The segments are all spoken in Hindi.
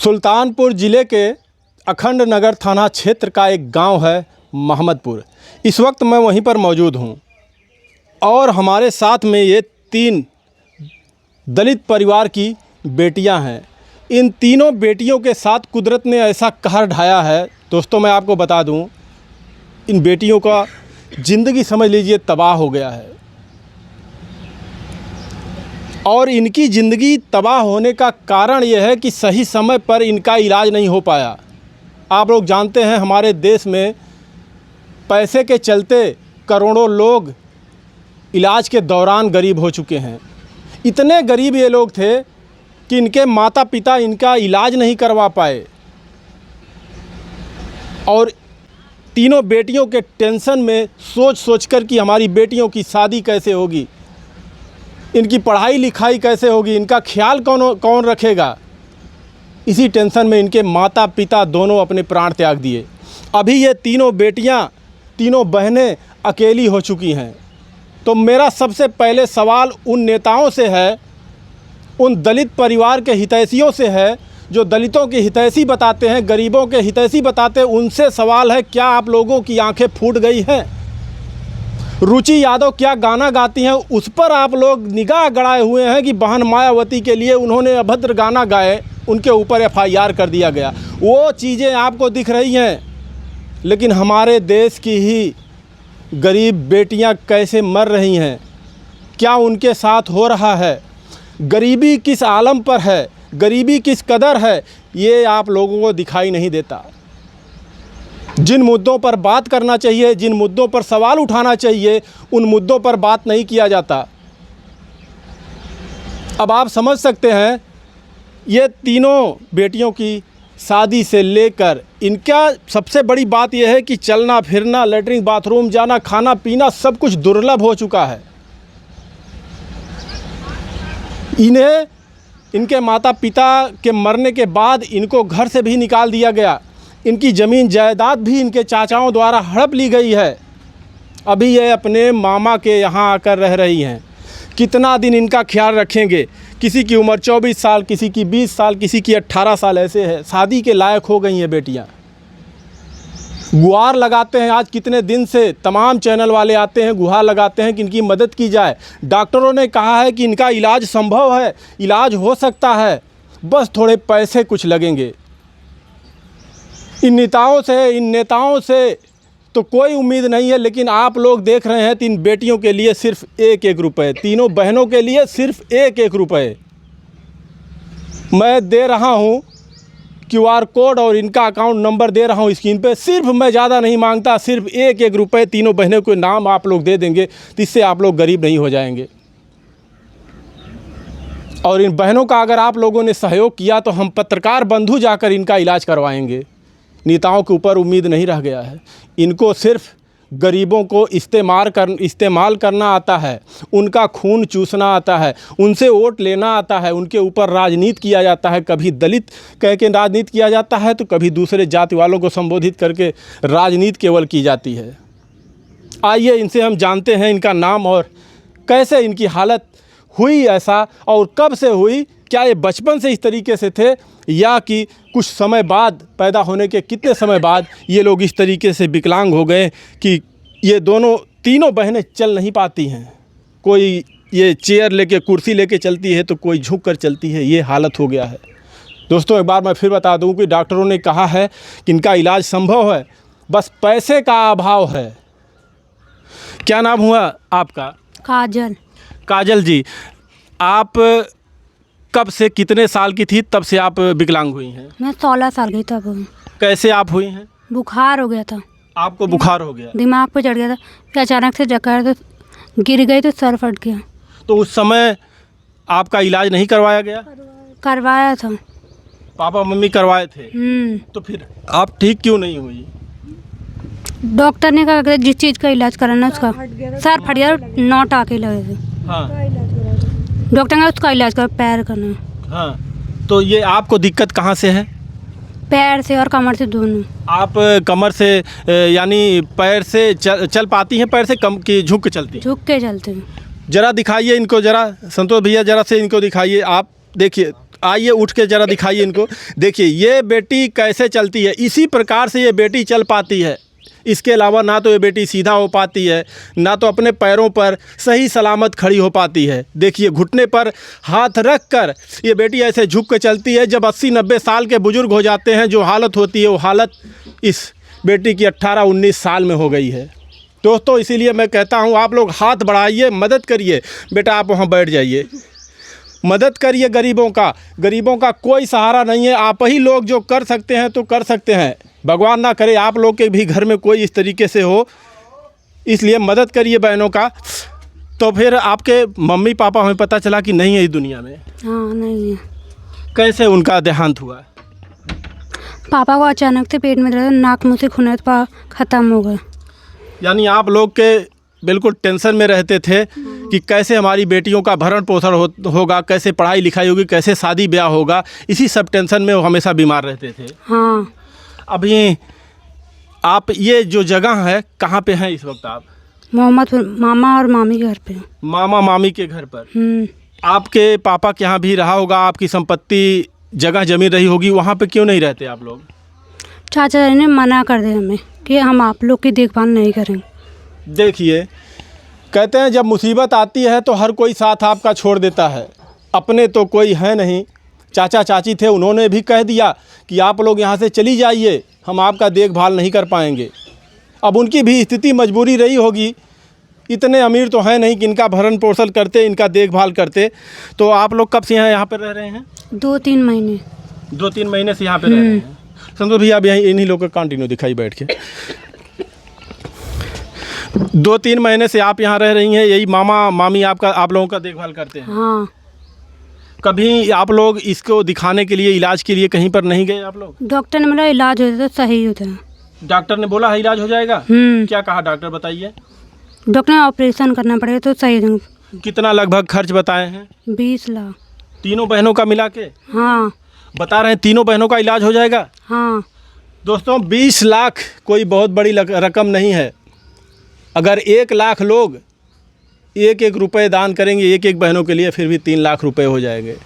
सुल्तानपुर ज़िले के अखंड नगर थाना क्षेत्र का एक गांव है महमदपुर। इस वक्त मैं वहीं पर मौजूद हूं और हमारे साथ में ये 3 दलित परिवार की बेटियां हैं। इन तीनों बेटियों के साथ कुदरत ने ऐसा कहर ढाया है। दोस्तों, मैं आपको बता दूं, इन बेटियों का ज़िंदगी समझ लीजिए तबाह हो गया है और इनकी ज़िंदगी तबाह होने का कारण यह है कि सही समय पर इनका इलाज नहीं हो पाया। आप लोग जानते हैं, हमारे देश में पैसे के चलते करोड़ों लोग इलाज के दौरान गरीब हो चुके हैं। इतने गरीब ये लोग थे कि इनके माता पिता इनका इलाज नहीं करवा पाए और तीनों बेटियों के टेंशन में सोच कर कि हमारी बेटियों की शादी कैसे होगी, इनकी पढ़ाई लिखाई कैसे होगी, इनका ख्याल कौन रखेगा, इसी टेंशन में इनके माता पिता दोनों अपने प्राण त्याग दिए। अभी ये तीनों बेटियां, तीनों बहनें अकेली हो चुकी हैं। तो मेरा सबसे पहले सवाल उन नेताओं से है, उन दलित परिवार के हितैषियों से है जो दलितों के हितैषी बताते हैं, गरीबों के हितैषी बताते हैं। उनसे सवाल है, क्या आप लोगों की आंखें फूट गई हैं? रुचि यादव क्या गाना गाती हैं, उस पर आप लोग निगाह गड़ाए हुए हैं कि बहन मायावती के लिए उन्होंने अभद्र गाना गाए, उनके ऊपर FIR कर दिया गया। वो चीज़ें आपको दिख रही हैं, लेकिन हमारे देश की ही गरीब बेटियां कैसे मर रही हैं, क्या उनके साथ हो रहा है, गरीबी किस आलम पर है, गरीबी किस कदर है, ये आप लोगों को दिखाई नहीं देता। जिन मुद्दों पर बात करना चाहिए, जिन मुद्दों पर सवाल उठाना चाहिए, उन मुद्दों पर बात नहीं किया जाता। अब आप समझ सकते हैं, ये तीनों बेटियों की शादी से लेकर इनका सबसे बड़ी बात यह है कि चलना फिरना, लैट्रिन बाथरूम जाना, खाना पीना सब कुछ दुर्लभ हो चुका है। इन्हें इनके माता पिता के मरने के बाद इनको घर से भी निकाल दिया गया। इनकी ज़मीन जायदाद भी इनके चाचाओं द्वारा हड़प ली गई है। अभी ये अपने मामा के यहाँ आकर रह रही हैं। कितना दिन इनका ख्याल रखेंगे? किसी की उम्र 24 साल, किसी की 20 साल, किसी की 18 साल ऐसे है, शादी के लायक हो गई हैं बेटियां। गुहार लगाते हैं, आज कितने दिन से तमाम चैनल वाले आते हैं, गुहार लगाते हैं कि इनकी मदद की जाए। डॉक्टरों ने कहा है कि इनका इलाज संभव है, इलाज हो सकता है, बस थोड़े पैसे कुछ लगेंगे। इन नेताओं से तो कोई उम्मीद नहीं है, लेकिन आप लोग देख रहे हैं, 3 बेटियों के लिए सिर्फ 1-1 रुपये, तीनों बहनों के लिए सिर्फ 1-1 रुपये मैं दे रहा हूं। QR कोड और इनका अकाउंट नंबर दे रहा हूं स्क्रीन पे। सिर्फ मैं ज़्यादा नहीं मांगता, सिर्फ 1-1 रुपये तीनों बहनों के नाम आप लोग दे देंगे, तो इससे आप लोग गरीब नहीं हो जाएंगे। और इन बहनों का अगर आप लोगों ने सहयोग किया तो हम पत्रकार बंधु जाकर इनका इलाज करवाएंगे। नेताओं के ऊपर उम्मीद नहीं रह गया है। इनको सिर्फ गरीबों को इस्तेमाल करना आता है, उनका खून चूसना आता है, उनसे वोट लेना आता है, उनके ऊपर राजनीति किया जाता है। कभी दलित कह के राजनीति किया जाता है, तो कभी दूसरे जाति वालों को संबोधित करके राजनीति केवल की जाती है। आइए इनसे हम जानते हैं इनका नाम और कैसे इनकी हालत हुई ऐसा, और कब से हुई। क्या ये बचपन से इस तरीके से थे या कि कुछ समय बाद, पैदा होने के कितने समय बाद ये लोग इस तरीके से विकलांग हो गए कि ये तीनों बहनें चल नहीं पाती हैं। कोई ये चेयर लेके, कुर्सी लेके चलती है, तो कोई झुक कर चलती है। ये हालत हो गया है। दोस्तों, एक बार मैं फिर बता दूं कि डॉक्टरों ने कहा है कि इनका इलाज संभव है, बस पैसे का अभाव है। क्या नाम हुआ आपका? काजल जी, आप कब से, कितने साल की थी तब से आप विकलांग हुई हैं? मैं 16 साल की तब हुई। कैसे आप हुई हैं? बुखार हो गया था। आपको बुखार हो गया? दिमाग पे चढ़ गया था, फिर अचानक से जकड़ तो गिर गई तो सर फट गया। तो उस समय आपका इलाज नहीं करवाया गया? करवाया था, पापा मम्मी करवाए थे। तो फिर आप ठीक क्यों नहीं हुई? डॉक्टर ने कहा कि जिस चीज़ का इलाज कराना उसका सर फट गया, 9 टाँके लगे थे। हाँ, डॉक्टर ने उसका इलाज कर, पैर करना। हाँ, तो ये आपको दिक्कत कहाँ से है? पैर से और कमर से दोनों। आप कमर से यानी पैर से चल पाती हैं? पैर से कम की झुक के चलती हैं? झुक के चलते हैं। ज़रा दिखाइए इनको, ज़रा संतोष भैया, ज़रा से इनको दिखाइए। आप देखिए, आइए उठ के ज़रा दिखाइए इनको। देखिए ये बेटी कैसे चलती है, इसी प्रकार से ये बेटी चल पाती है। इसके अलावा ना तो ये बेटी सीधा हो पाती है, ना तो अपने पैरों पर सही सलामत खड़ी हो पाती है। देखिए घुटने पर हाथ रख कर ये बेटी ऐसे झुक के चलती है। जब 80-90 साल के बुज़ुर्ग हो जाते हैं, जो हालत होती है वो हालत इस बेटी की 18-19 साल में हो गई है। दोस्तों इसीलिए मैं कहता हूँ आप लोग हाथ बढ़ाइए, मदद करिए। बेटा आप वहाँ बैठ जाइए, मदद करिए गरीबों का कोई सहारा नहीं है। आप ही लोग जो कर सकते हैं तो कर सकते हैं। भगवान ना करे आप लोग के भी घर में कोई इस तरीके से हो, इसलिए मदद करिए बहनों का। तो फिर आपके मम्मी पापा हमें पता चला कि नहीं है इस दुनिया में। हाँ नहीं है। कैसे उनका देहांत हुआ? पापा को अचानक से पेट में दर्द, नाक मुँह से खून ख़त्म हो गए। यानी आप लोग के बिल्कुल टेंशन में रहते थे कि कैसे हमारी बेटियों का भरण पोषण होगा, कैसे पढ़ाई लिखाई होगी, कैसे शादी ब्याह होगा, इसी सब टेंशन में वो हमेशा बीमार रहते थे। हाँ। अभी आप ये जो जगह है कहाँ पे हैं इस वक्त आप? मोहम्मदपुर मामा और मामी के घर पे। मामा मामी के घर पर। आपके पापा के यहाँ भी रहा होगा, आपकी संपत्ति जगह जमीन रही होगी, वहाँ पे क्यों नहीं रहते आप लोग? चाचा ने मना कर दिया हमें कि हम आप लोग की देखभाल नहीं करेंगे। देखिए कहते हैं जब मुसीबत आती है तो हर कोई साथ आपका छोड़ देता है। अपने तो कोई है नहीं, चाचा चाची थे, उन्होंने भी कह दिया कि आप लोग यहाँ से चली जाइए, हम आपका देखभाल नहीं कर पाएंगे। अब उनकी भी स्थिति मजबूरी रही होगी, इतने अमीर तो हैं नहीं कि इनका भरण पोषण करते, इनका देखभाल करते। तो आप लोग कब से यहाँ पर रह रहे हैं? 2-3 महीने। 2-3 महीने से यहाँ पर रह रहे हैं। संतोष भैया अब यहीं इन्हीं लोग का कंटिन्यू दिखाई बैठ के। 2-3 महीने से आप यहाँ रह रही हैं, यही मामा मामी आप लोगों का देखभाल करते हैं? हाँ। कभी आप लोग इसको दिखाने के लिए, इलाज के लिए कहीं पर नहीं गए आप लोग? डॉक्टर ने बोला इलाज हो जाता तो सही होता है। डॉक्टर ने बोला है इलाज हो जाएगा? क्या कहा डॉक्टर, बताइए। डॉक्टर ने ऑपरेशन करना पड़ेगा तो सही होगा। कितना लगभग खर्च बताए हैं? 20 लाख। तीनों बहनों का मिला के? हाँ। बता रहे हैं तीनों बहनों का इलाज हो जाएगा? हाँ। दोस्तों 20 लाख कोई बहुत बड़ी रकम नहीं है। अगर 1 लाख लोग 1-1 रुपये दान करेंगे एक बहनों के लिए, फिर भी 3 लाख रुपए हो जाएंगे।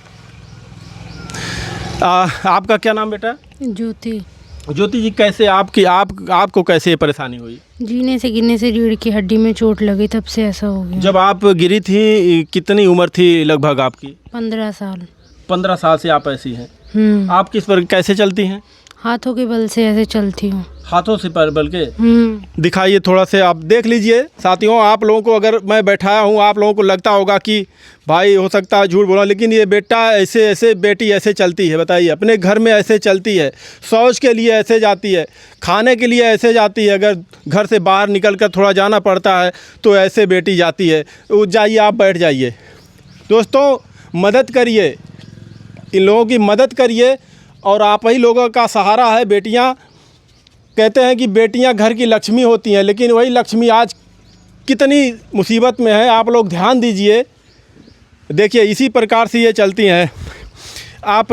आपका क्या नाम बेटा? ज्योति। ज्योति जी कैसे आपको कैसे परेशानी हुई? जीने से गिरने से रीढ़ की हड्डी में चोट लगी, तब से ऐसा हो गया। जब आप गिरी थी कितनी उम्र थी लगभग आपकी? 15 साल। 15 साल से आप ऐसी हैं। आप किस पर कैसे चलती हैं? हाथों के बल से ऐसे चलती हूँ। हाथों से पर बल के? दिखाइए थोड़ा से, आप देख लीजिए साथियों। आप लोगों को अगर मैं बैठाया हूँ, आप लोगों को लगता होगा कि भाई हो सकता है झूठ बोला, लेकिन ये बेटा ऐसे बेटी ऐसे चलती है। बताइए, अपने घर में ऐसे चलती है, शौच के लिए ऐसे जाती है, खाने के लिए ऐसे जाती है। अगर घर से बाहर निकल कर थोड़ा जाना पड़ता है तो ऐसे बेटी जाती है। जाइए आप बैठ जाइए। दोस्तों मदद करिए, इन लोगों की मदद करिए, और आप ही लोगों का सहारा है। बेटियां कहते हैं कि बेटियां घर की लक्ष्मी होती हैं, लेकिन वही लक्ष्मी आज कितनी मुसीबत में है। आप लोग ध्यान दीजिए। देखिए इसी प्रकार से ये चलती हैं। आप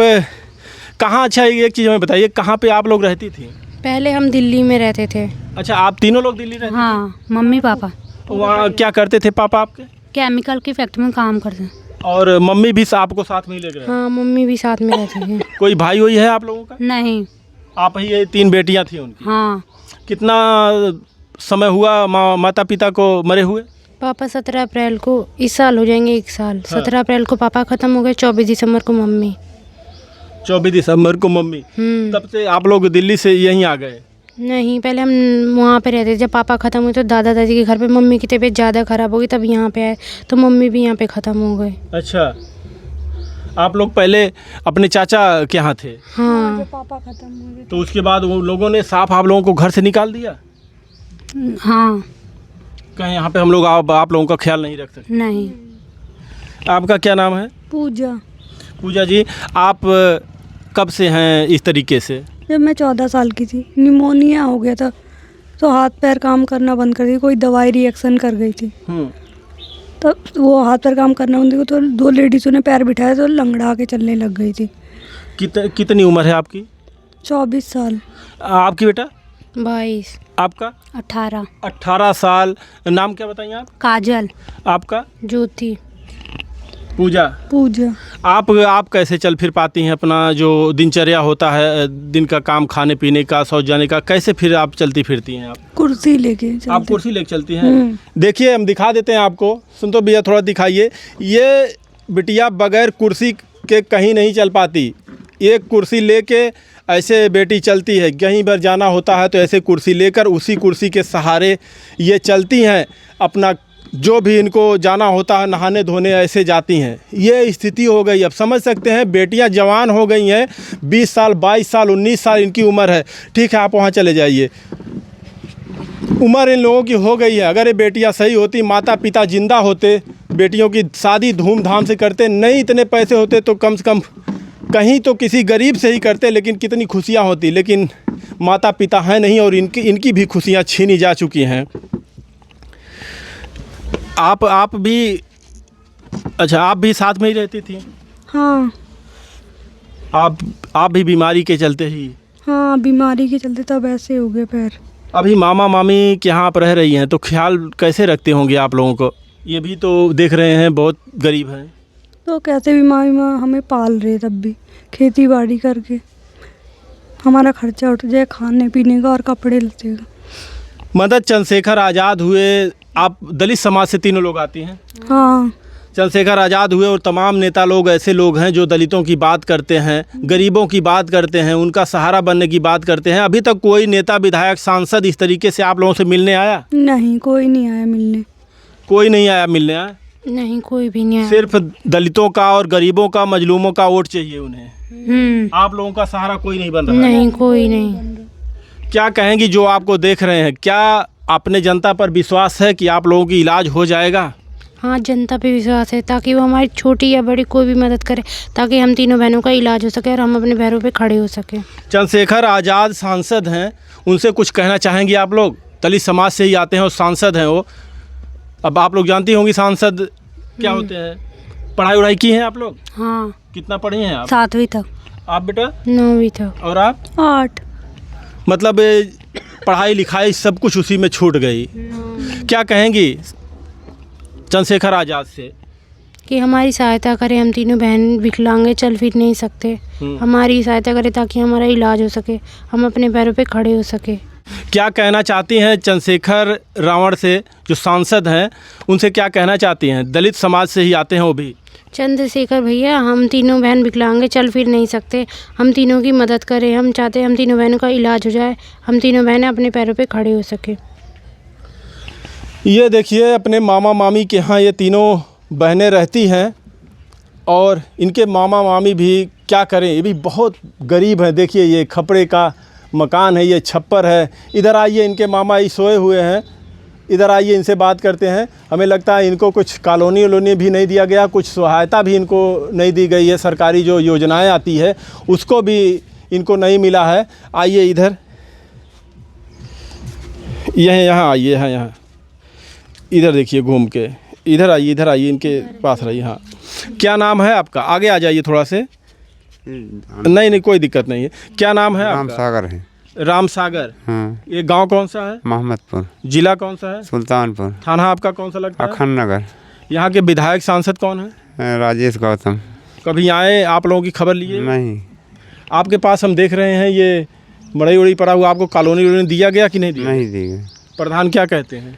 कहाँ, अच्छा एक चीज़ हमें बताइए, कहाँ पे आप लोग रहती थी? पहले हम दिल्ली में रहते थे। अच्छा, आप तीनों लोग दिल्ली रहते? हाँ, मम्मी पापा। वहाँ क्या करते थे पापा आपके? केमिकल की फैक्ट्री में काम करते हैं। और मम्मी भी आपको साथ में ही ले गए? हाँ, मम्मी भी साथ में रहती है। कोई भाई हुई है आप लोगों का? नहीं। आप ही ये 3 बेटियां थी उनकी? हाँ। कितना समय हुआ माता पिता को मरे हुए? पापा 17 अप्रैल को, इस साल हो जाएंगे 1 साल। हाँ। 17 अप्रैल को पापा ख़त्म हो गए, 24 दिसंबर को मम्मी। 24 दिसंबर को मम्मी। तब से आप लोग दिल्ली से यहीं आ गए? नहीं, पहले हम वहाँ पे रहते थे। जब पापा ख़त्म हुए तो दादा दादी के घर पे, मम्मी की तबीयत ज़्यादा ख़राब हो गई, तब यहाँ पे आए, तो मम्मी भी यहाँ पे ख़त्म हो गए। अच्छा, आप लोग पहले अपने चाचा के यहाँ थे? हाँ। पापा खत्म हो गए तो उसके बाद वो लोगों ने साफ आप लोगों को घर से निकाल दिया? हाँ। कहीं यहाँ पे हम लोग आप लोगों का ख्याल नहीं रख सकते? नहीं। आपका क्या नाम है? पूजा। पूजा जी, आप कब से हैं इस तरीके से? जब मैं 14 साल की थी, निमोनिया हो गया था, तो हाथ पैर काम करना बंद कर दी। कोई दवाई रिएक्शन कर गई थी, तो वो हाथ पैर काम करना बंद, तो 2 लेडीज़ों ने पैर बिठाया तो लंगड़ा के चलने लग गई थी। कितनी उम्र है आपकी? 24 साल। आपकी बेटा? 22। आपका? 18। 18 साल। नाम क्या बताइए आप? काजल। आपका? ज्योति। पूजा। पूजा। आप कैसे चल फिर पाती हैं? अपना जो दिनचर्या होता है, दिन का काम, खाने पीने का, शौच जाने का, कैसे फिर आप चलती फिरती हैं? आप कुर्सी लेके चलते। आप कुर्सी लेके चलती हैं? देखिए हम दिखा देते हैं आपको। सुन तो भैया थोड़ा दिखाइए। ये बिटिया बगैर कुर्सी के कहीं नहीं चल पाती। एक कुर्सी लेके ऐसे बेटी चलती है। कहीं पर जाना होता है तो ऐसे कुर्सी लेकर उसी कुर्सी के सहारे ये चलती हैं। अपना जो भी इनको जाना होता है, नहाने धोने, ऐसे जाती हैं। ये स्थिति हो गई। अब समझ सकते हैं, बेटियां जवान हो गई हैं, 20 साल, 22 साल, 19 साल इनकी उम्र है। ठीक है, आप वहाँ चले जाइए। उम्र इन लोगों की हो गई है। अगर ये बेटियां सही होती, माता पिता जिंदा होते, बेटियों की शादी धूमधाम से करते, नहीं इतने पैसे होते तो कम से कम कहीं तो किसी गरीब से ही करते, लेकिन कितनी खुशियाँ होती। लेकिन माता पिता हैं नहीं और इनकी भी खुशियाँ छीनी जा चुकी हैं। आप भी, अच्छा आप भी साथ में ही रहती थी? हाँ। आप भी बीमारी के चलते ही? हाँ, बीमारी के चलते तब ऐसे हो गए पैर। अभी मामा मामी के यहाँ आप रह रही हैं तो ख्याल कैसे रखते होंगे आप लोगों को? ये भी तो देख रहे हैं बहुत गरीब हैं। तो कैसे भी माँ हमें पाल रहे, तब भी खेती बाड़ी करके हमारा खर्चा उठ जाए, खाने पीने का और कपड़े लत्ते का। मदन चंद्रशेखर आज़ाद हुए, आप दलित समाज से तीनों लोग आती हैं? हाँ। चंद्रशेखर आज़ाद हुए और तमाम नेता लोग ऐसे लोग हैं जो दलितों की बात करते हैं, गरीबों की बात करते हैं, उनका सहारा बनने की बात करते हैं। अभी तक कोई नेता, विधायक, सांसद इस तरीके से आप लोगों से मिलने आया? नहीं, कोई नहीं आया मिलने। कोई नहीं आया मिलने? आया नहीं, कोई भी नहीं आया। सिर्फ दलितों का और गरीबों का, मजलूमों का वोट चाहिए उन्हें। आप लोगों का सहारा कोई नहीं बन रहा? नहीं, कोई नहीं। क्या कहेंगी जो आपको देख रहे हैं? क्या अपने जनता पर विश्वास है कि आप लोगों की इलाज हो जाएगा? हाँ, जनता पे विश्वास है, ताकि वो हमारी छोटी या बड़ी कोई भी मदद करे, ताकि हम तीनों बहनों का इलाज हो सके और हम अपने पैरों पे खड़े हो सके। चंद्रशेखर आज़ाद सांसद हैं, उनसे कुछ कहना चाहेंगी आप लोग? दलित समाज से ही आते हैं और सांसद हैं वो। अब आप लोग जानती होंगी सांसद क्या होते हैं। पढ़ाई वढ़ाई की हैं आप लोग? हाँ। कितना पढ़ी हैं आप? 7वीं तक। आप बेटा? 9वीं तक। और आप? 8। मतलब पढ़ाई लिखाई सब कुछ उसी में छूट गई। क्या कहेंगी चंद्रशेखर आज़ाद से? कि हमारी सहायता करें, हम तीनों बहन विकलांग चल फिर नहीं सकते, हमारी सहायता करें ताकि हमारा इलाज हो सके, हम अपने पैरों पे खड़े हो सके। क्या कहना चाहती हैं चंद्रशेखर रावण से, जो सांसद हैं, उनसे क्या कहना चाहती हैं? दलित समाज से ही आते हैं वो भी। चंद्रशेखर भैया, हम तीनों बहन विकलांग चल फिर नहीं सकते, हम तीनों की मदद करें। हम चाहते हैं हम तीनों बहनों का इलाज हो जाए, हम तीनों बहनें अपने पैरों पे खड़े हो सके। ये देखिए, अपने मामा मामी के यहाँ ये तीनों बहनें रहती हैं और इनके मामा मामी भी क्या करें, ये भी बहुत गरीब हैं। देखिए ये खपड़े का मकान है, ये छप्पर है। इधर आइए, इनके मामा ही सोए हुए हैं। इधर आइए, इनसे बात करते हैं। हमें लगता है इनको कुछ कॉलोनी वलोनी भी नहीं दिया गया, कुछ सहायता भी इनको नहीं दी गई है। सरकारी जो योजनाएं आती है उसको भी इनको नहीं मिला है। आइए इधर, यहाँ आइए, यहाँ इधर देखिए घूम के, इधर आइए इनके पास रहिए। हाँ, क्या नाम है आपका? आगे आ जाइए थोड़ा से। नहीं कोई दिक्कत नहीं है। क्या नाम है आपका? राम सागर है। राम सागर। हाँ। ये गांव कौन सा है? मोहम्मदपुर। जिला कौन सा है? सुल्तानपुर। थाना आपका कौन सा लगता है? अखंड नगर। यहाँ के विधायक सांसद कौन है? राजेश गौतम। कभी आए, आप लोगों की खबर लिए? नहीं। आपके पास हम देख रहे हैं ये मड़ई उड़ई पड़ा हुआ, आपको कॉलोनी वॉलोनी दिया गया कि नहीं दिया? नहीं दिए। प्रधान क्या कहते हैं?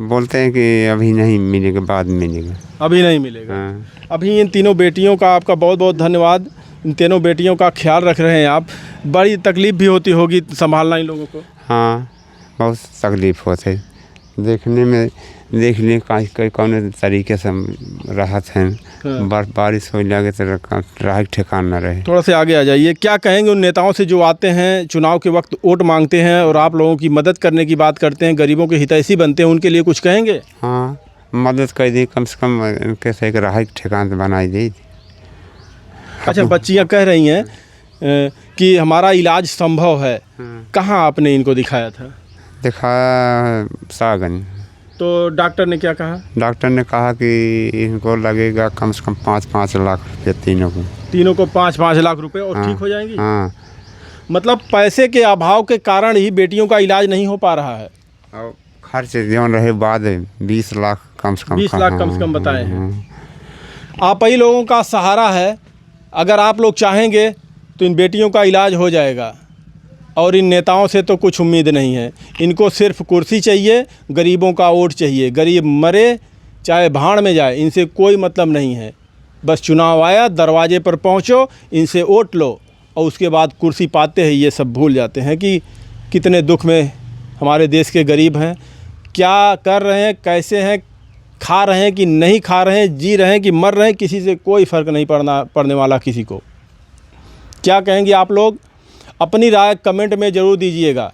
बोलते हैं कि अभी नहीं मिलेगा, बाद में मिलेगा। अभी नहीं मिलेगा। हाँ। अभी इन तीनों बेटियों का आपका बहुत बहुत धन्यवाद। इन तीनों बेटियों का ख्याल रख रहे हैं आप। बड़ी तकलीफ़ भी होती होगी संभालना इन लोगों को? हाँ, बहुत तकलीफ होते, देखने का कौन तरीके से राहत है। हाँ। बारिश हो लगे तो राह ठिकान न रहे। थोड़ा से आगे आ जाइए। क्या कहेंगे उन नेताओं से जो आते हैं, चुनाव के वक्त वोट मांगते हैं और आप लोगों की मदद करने की बात करते हैं, गरीबों के हितैषी बनते हैं, उनके लिए कुछ कहेंगे? हाँ, मदद कर दी, कम से कम इनके से एक राह ठिकान बनाई दी। अच्छा, बच्चियाँ कह रही हैं कि हमारा इलाज संभव है। कहाँ आपने इनको दिखाया था? दिखाया सागन। तो डॉक्टर ने क्या कहा? डॉक्टर ने कहा कि इनको लगेगा कम से कम 5-5 लाख रुपये तीनों को 5-5 लाख रुपए और हाँ, ठीक हो जाएंगी? हाँ। मतलब पैसे के अभाव के कारण ही बेटियों का इलाज नहीं हो पा रहा है। और खर्च जो रहे बाद 20 लाख कम से कम। 20 लाख कम से कम बताए हैं। आप ही लोगों का सहारा है। अगर आप लोग चाहेंगे तो इन बेटियों का इलाज हो जाएगा, और इन नेताओं से तो कुछ उम्मीद नहीं है। इनको सिर्फ कुर्सी चाहिए, गरीबों का वोट चाहिए। गरीब मरे चाहे भाड़ में जाए, इनसे कोई मतलब नहीं है। बस चुनाव आया, दरवाजे पर पहुंचो, इनसे वोट लो, और उसके बाद कुर्सी पाते हैं ये सब भूल जाते हैं कि कितने दुख में हमारे देश के गरीब हैं, क्या कर रहे हैं, कैसे हैं, खा रहे हैं कि नहीं खा रहे हैं, जी रहे हैं कि मर रहे हैं, किसी से कोई फ़र्क नहीं पड़ने वाला किसी को। क्या कहेंगे आप लोग? अपनी राय कमेंट में ज़रूर दीजिएगा।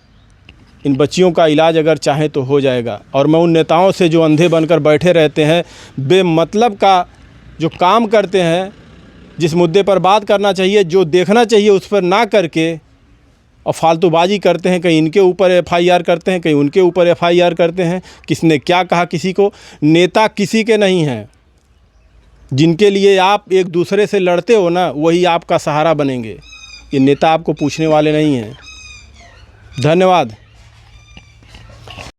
इन बच्चियों का इलाज अगर चाहें तो हो जाएगा। और मैं उन नेताओं से जो अंधे बनकर बैठे रहते हैं, बेमतलब का जो काम करते हैं, जिस मुद्दे पर बात करना चाहिए, जो देखना चाहिए उस पर ना करके और फालतूबाजी करते हैं, कहीं इनके ऊपर FIR करते हैं, कहीं उनके ऊपर FIR करते हैं। किसने क्या कहा किसी को? नेता किसी के नहीं हैं। जिनके लिए आप एक दूसरे से लड़ते हो ना, वही आपका सहारा बनेंगे। ये नेता आपको पूछने वाले नहीं हैं। धन्यवाद।